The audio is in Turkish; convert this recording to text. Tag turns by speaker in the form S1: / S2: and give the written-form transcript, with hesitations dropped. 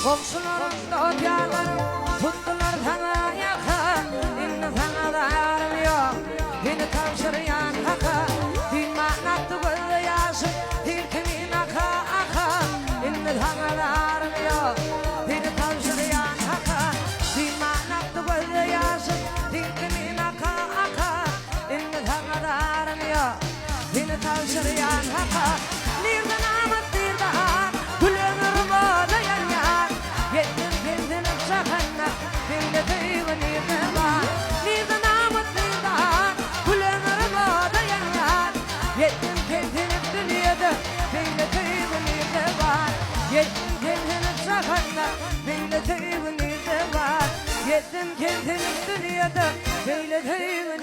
S1: Komşuların da ocaları tuttular sana yakın. İnne sana da yarım yok, beni tavşırıyan haka. Din manattı gözü yaşım, dil kimin aka aka. İnne sana da yarım yok, beni tavşırıyan haka. Din manattı gözü yaşım, dil kimin aka aka. İnne sana da yarım yok, beni tavşırıyan haka. Nirden amat dirdan, gülümür bağlayan yar. Yettim kendini çakana, beni tüyün nirde var. Nirden amat dirdan, gülümür bağlayan yar. Yettim kendini dünyada, beni tüyün nirde var. Yettim kendini çakana, beni tüyün nirde var. Yettim kendini dünyada, beni tüyün